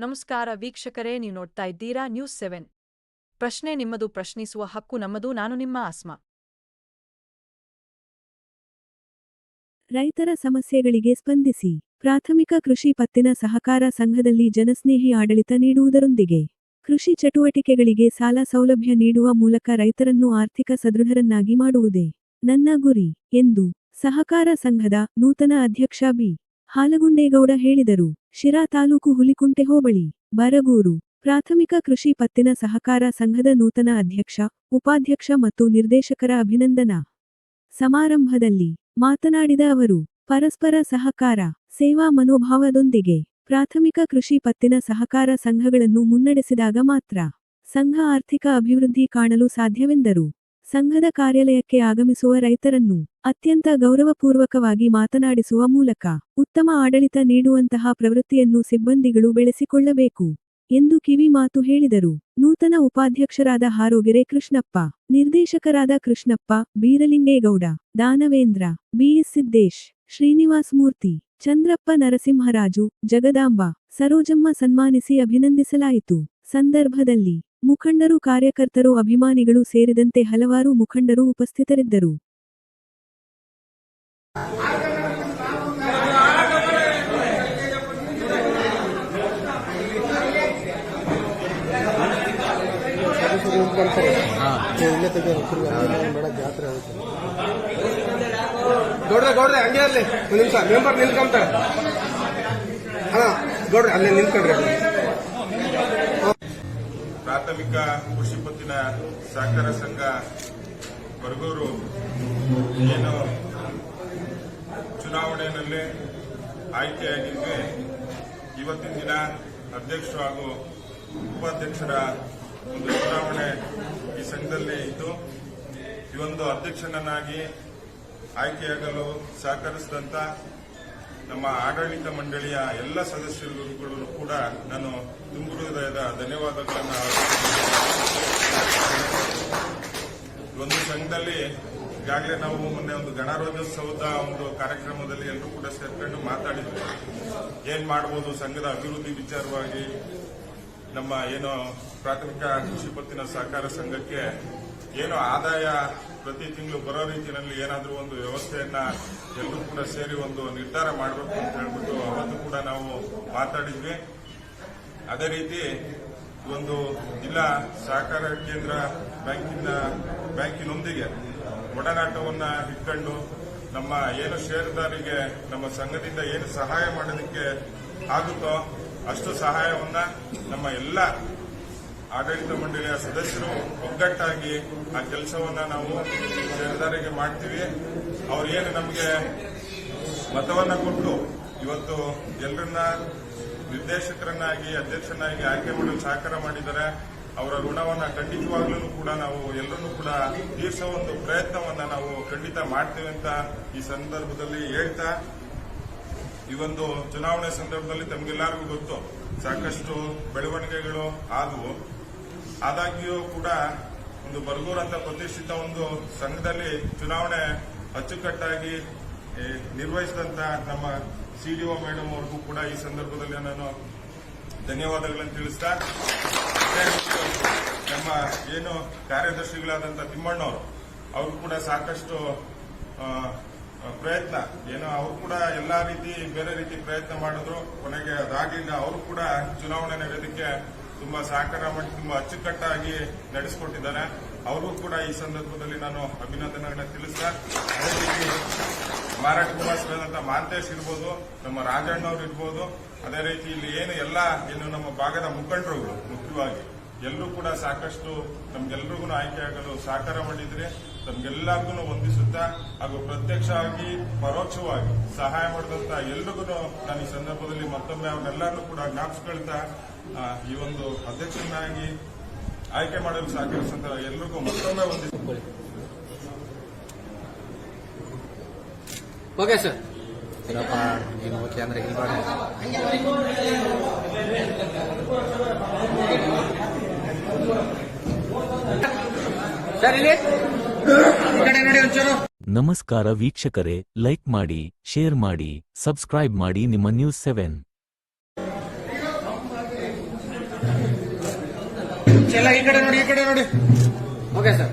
ನಮಸ್ಕಾರ ವೀಕ್ಷಕರೇ, ನೀವು ನೋಡ್ತಾ ಇದ್ದೀರಾ ನ್ಯೂಸ್ 7. ಪ್ರಶ್ನೆ ನಿಮ್ಮದು, ಪ್ರಶ್ನಿಸುವ ಹಕ್ಕು ನಮ್ಮದು. ನಾನು ನಿಮ್ಮ ಆಸ್ಮಾ. ರೈತರ ಸಮಸ್ಯೆಗಳಿಗೆ ಸ್ಪಂದಿಸಿ. ಪ್ರಾಥಮಿಕ ಕೃಷಿ ಪತ್ತಿನ ಸಹಕಾರ ಸಂಘದಲ್ಲಿ ಜನಸ್ನೇಹಿ ಆಡಳಿತ ನೀಡುವುದರೊಂದಿಗೆ ಕೃಷಿ ಚಟುವಟಿಕೆಗಳಿಗೆ ಸಾಲ ಸೌಲಭ್ಯ ನೀಡುವ ಮೂಲಕ ರೈತರನ್ನು ಆರ್ಥಿಕ ಸದೃಢರನ್ನಾಗಿ ಮಾಡುವುದೇ ನನ್ನ ಗುರಿ ಎಂದು ಸಹಕಾರ ಸಂಘದ ನೂತನ ಅಧ್ಯಕ್ಷ ಬಿ. ಹಾಲಗುಂಡೇಗೌಡ ಹೇಳಿದರು. ಶಿರಾ ತಾಲೂಕು ಹುಲಿಕುಂಟೆ ಹೋಬಳಿ ಬರಗೂರು ಪ್ರಾಥಮಿಕ ಕೃಷಿ ಪತ್ತಿನ ಸಹಕಾರ ಸಂಘದ ನೂತನ ಅಧ್ಯಕ್ಷ, ಉಪಾಧ್ಯಕ್ಷ ಮತ್ತು ನಿರ್ದೇಶಕರ ಅಭಿನಂದನಾ ಸಮಾರಂಭದಲ್ಲಿ ಮಾತನಾಡಿದ ಅವರು, ಪರಸ್ಪರ ಸಹಕಾರ, ಸೇವಾ ಮನೋಭಾವದೊಂದಿಗೆ ಪ್ರಾಥಮಿಕ ಕೃಷಿ ಪತ್ತಿನ ಸಹಕಾರ ಸಂಘಗಳನ್ನು ಮುನ್ನಡೆಸಿದಾಗ ಮಾತ್ರ ಸಂಘ ಆರ್ಥಿಕ ಅಭಿವೃದ್ಧಿ ಕಾಣಲು ಸಾಧ್ಯವೆಂದರು. ಸಂಘದ ಕಾರ್ಯಾಲಯಕ್ಕೆ ಆಗಮಿಸುವ ರೈತರನ್ನು ಅತ್ಯಂತ ಗೌರವಪೂರ್ವಕವಾಗಿ ಮಾತನಾಡಿಸುವ ಮೂಲಕ ಉತ್ತಮ ಆಡಳಿತ ನೀಡುವಂತಹ ಪ್ರವೃತ್ತಿಯನ್ನು ಸಿಬ್ಬಂದಿಗಳು ಬೆಳೆಸಿಕೊಳ್ಳಬೇಕು ಎಂದು ಕಿವಿ ಮಾತು ಹೇಳಿದರು. ನೂತನ ಉಪಾಧ್ಯಕ್ಷರಾದ ಹಾರೋಗೆರೆ ಕೃಷ್ಣಪ್ಪ, ನಿರ್ದೇಶಕರಾದ ಕೃಷ್ಣಪ್ಪ, ಬೀರಲಿಂಗೇಗೌಡ, ದಾನವೇಂದ್ರ, ಬಿಎಸ್ ಸಿದ್ದೇಶ್, ಶ್ರೀನಿವಾಸ್ ಮೂರ್ತಿ, ಚಂದ್ರಪ್ಪ, ನರಸಿಂಹರಾಜು, ಜಗದಾಂಬ, ಸರೋಜಮ್ಮ ಸನ್ಮಾನಿಸಿ ಅಭಿನಂದಿಸಲಾಯಿತು. ಸಂದರ್ಭದಲ್ಲಿ ಮುಖಂಡರು, ಕಾರ್ಯಕರ್ತರು, ಅಭಿಮಾನಿಗಳು ಸೇರಿದಂತೆ ಹಲವಾರು ಮುಖಂಡರು ಉಪಸ್ಥಿತರಿದ್ದರು. ಗೌಡ್ರೆ ಹಂಗೆ ಇರಲಿ, ಒಂದು ನಿಮಿಷ ಮೆಂಬರ್ ನಿಲ್ಕೊಂತಾರೆ. ಗೌಡ್ರೆ ಅಲ್ಲೇ ನಿಲ್ಕೊಂಡ್ರಿ. ಪ್ರಾಥಮಿಕ ಕೃಷಿ ಪತ್ತಿನ ಸಹಕಾರ ಸಂಘ ಬರಗೂರು ಏನು ಚುನಾವಣೆಯಲ್ಲಿ ಆಯ್ಕೆಯಾಗಿದ್ವಿ. ಇವತ್ತಿನ ದಿನ ಅಧ್ಯಕ್ಷರು ಹಾಗೂ ಉಪಾಧ್ಯಕ್ಷರ ಒಂದು ಚುನಾವಣೆ ಈ ಸಂಘದಲ್ಲಿ ಇದ್ದು, ಈ ಒಂದು ಅಧ್ಯಕ್ಷನನ್ನಾಗಿ ಆಯ್ಕೆಯಾಗಲು ಸಹಕರಿಸಿದಂತ ನಮ್ಮ ಆಡಳಿತ ಮಂಡಳಿಯ ಎಲ್ಲ ಸದಸ್ಯರುಗಳು ಕೂಡ ನಾನು ತುಂಬ ಹೃದಯದ ಧನ್ಯವಾದಗಳನ್ನು. ಒಂದು ಸಂಘದಲ್ಲಿ ಈಗಾಗಲೇ ನಾವು ಮೊನ್ನೆ ಒಂದು ಗಣರಾಜ್ಯೋತ್ಸವದ ಒಂದು ಕಾರ್ಯಕ್ರಮದಲ್ಲಿ ಎಲ್ಲರೂ ಕೂಡ ಸೇರ್ಕೊಂಡು ಮಾತಾಡಿದ್ವಿ. ಏನ್ ಮಾಡಬಹುದು ಸಂಘದ ಅಭಿವೃದ್ಧಿ ವಿಚಾರವಾಗಿ. ನಮ್ಮ ಏನು ಪ್ರಾಥಮಿಕ ಕೃಷಿ ಪತ್ತಿನ ಸಹಕಾರ ಸಂಘಕ್ಕೆ ಏನು ಆದಾಯ ಪ್ರತಿ ತಿಂಗಳು ಬರೋ ರೀತಿಯಲ್ಲಿ ಏನಾದರೂ ಒಂದು ವ್ಯವಸ್ಥೆಯನ್ನ ಎಲ್ಲರೂ ಕೂಡ ಸೇರಿ ಒಂದು ನಿರ್ಧಾರ ಮಾಡಬೇಕು ಅಂತ ಹೇಳ್ಬಿಟ್ಟು ಅವತ್ತು ಕೂಡ ನಾವು ಮಾತಾಡಿದ್ವಿ. ಅದೇ ರೀತಿ ಒಂದು ಜಿಲ್ಲಾ ಸಹಕಾರ ಕೇಂದ್ರ ಬ್ಯಾಂಕಿನೊಂದಿಗೆ ಒಡನಾಟವನ್ನ ಇಟ್ಕೊಂಡು ನಮ್ಮ ಏನು ಷೇರುದಾರಿಗೆ ನಮ್ಮ ಸಂಘದಿಂದ ಏನು ಸಹಾಯ ಮಾಡೋದಕ್ಕೆ ಆಗುತ್ತೋ ಅಷ್ಟು ಸಹಾಯವನ್ನ ನಮ್ಮ ಎಲ್ಲ ಆಡಳಿತ ಮಂಡಳಿಯ ಸದಸ್ಯರು ಒಗ್ಗಟ್ಟಾಗಿ ಆ ಕೆಲಸವನ್ನ ನಾವು ಷೇರುದಾರಿಗೆ ಮಾಡ್ತೀವಿ. ಅವ್ರು ಏನು ನಮಗೆ ಮತವನ್ನ ಕೊಟ್ಟು ಇವತ್ತು ಎಲ್ಲರನ್ನ ನಿರ್ದೇಶಕರನ್ನಾಗಿ, ಅಧ್ಯಕ್ಷನಾಗಿ ಆಯ್ಕೆ ಮಾಡಲು ಸಹಕಾರ ಮಾಡಿದ್ದಾರೆ. ಅವರ ಋಣವನ್ನ ಖಂಡಿತವಾಗ್ಲೂ ಕೂಡ ನಾವು ಎಲ್ಲರನ್ನೂ ಕೂಡ ತೀರಿಸೋ ಒಂದು ಪ್ರಯತ್ನವನ್ನ ನಾವು ಖಂಡಿತ ಮಾಡ್ತೀವಿ ಅಂತ ಈ ಸಂದರ್ಭದಲ್ಲಿ ಹೇಳ್ತಾ, ಈ ಒಂದು ಚುನಾವಣೆ ಸಂದರ್ಭದಲ್ಲಿ ತಮಗೆಲ್ಲರಿಗೂ ಗೊತ್ತು, ಸಾಕಷ್ಟು ಬೆಳವಣಿಗೆಗಳು ಆದವು. ಆದಾಗ್ಯೂ ಕೂಡ ಒಂದು ಬರಗೂರು ಅಂತ ಪ್ರತಿಷ್ಠಿತ ಒಂದು ಸಂಘದಲ್ಲಿ ಚುನಾವಣೆ ಅಚ್ಚುಕಟ್ಟಾಗಿ ನಿರ್ವಹಿಸಿದಂತ ನಮ್ಮ ಸಿಡಿಒ ಮೇಡಮ್ ಅವ್ರಿಗೂ ಕೂಡ ಈ ಸಂದರ್ಭದಲ್ಲಿ ನಾನು ಧನ್ಯವಾದಗಳನ್ನು ತಿಳಿಸ್ತಾ, ನಮ್ಮ ಏನು ಕಾರ್ಯದರ್ಶಿಗಳಾದಂಥ ತಿಮ್ಮಣ್ಣವರು ಅವರು ಕೂಡ ಸಾಕಷ್ಟು ಪ್ರಯತ್ನ ಅವರು ಕೂಡ ಎಲ್ಲಾ ರೀತಿ ಬೇರೆ ರೀತಿ ಪ್ರಯತ್ನ ಮಾಡಿದ್ರು. ಕೊನೆಗೆ ಅದಾಗಲಿಲ್ಲ. ಅವರು ಕೂಡ ಚುನಾವಣೆ ನಡೆಯೋದಕ್ಕೆ ತುಂಬಾ ಸಹಕಾರ ಮಾಡಿ ತುಂಬಾ ಅಚ್ಚುಕಟ್ಟಾಗಿ ನಡೆಸಿಕೊಟ್ಟಿದ್ದಾರೆ. ಅವರು ಕೂಡ ಈ ಸಂದರ್ಭದಲ್ಲಿ ನಾನು ಅಭಿನಂದನೆಗಳನ್ನ ತಿಳಿಸ್ತಾ, ಅದೇ ರೀತಿ ಮಾರಾಟ ನಿವಾಸಿಗಳಾದಂಥ ಮಾಂತೇಶ್ ಇರ್ಬೋದು, ನಮ್ಮ ರಾಜಣ್ಣವ್ರು ಇರ್ಬೋದು, ಅದೇ ರೀತಿ ಇಲ್ಲಿ ಏನು ನಮ್ಮ ಭಾಗದ ಮುಖಂಡರುಗಳು ಮುಖ್ಯವಾಗಿ ಎಲ್ಲರೂ ಕೂಡ ಸಾಕಷ್ಟು ನಮ್ಗೆಲ್ರಿಗೂ ಆಯ್ಕೆಯಾಗಲು ಸಹಕಾರ ಮಾಡಿದ್ರೆ ತಮ್ಗೆಲ್ಲರಿಗೂ ವಂದಿಸುತ್ತಾ ಹಾಗೂ ಪ್ರತ್ಯಕ್ಷವಾಗಿ ಪರೋಕ್ಷವಾಗಿ ಸಹಾಯ ಮಾಡಿದಂತ ಎಲ್ರಿಗೂ ನಾನು ಈ ಸಂದರ್ಭದಲ್ಲಿ ಮತ್ತೊಮ್ಮೆ ಅವರೆಲ್ಲರೂ ಕೂಡ ಜ್ಞಾಪಿಸ್ಕೊಳ್ತಾ, ಈ ಒಂದು ಅಧ್ಯಕ್ಷನಾಗಿ ಆಯ್ಕೆ ಮಾಡಲು ಸಹಕರಿಸಿದಂತ ಎಲ್ರಿಗೂ ಮತ್ತೊಮ್ಮೆ ವಂದಿಸಿಕೊಳ್ಳಿ. Okay sir. ನೀನು ಓಕೆ ಅಂದ್ರೆ ನಮಸ್ಕಾರ ವೀಕ್ಷಕರೇ, ಲೈಕ್ ಮಾಡಿ, ಶೇರ್ ಮಾಡಿ, ಸಬ್ಸ್ಕ್ರೈಬ್ ಮಾಡಿ ನಿಮ್ಮ ನ್ಯೂಸ್ 7. ಎಲ್ಲ ಈ ಕಡೆ ನೋಡಿ ಓಕೆ ಸರ್.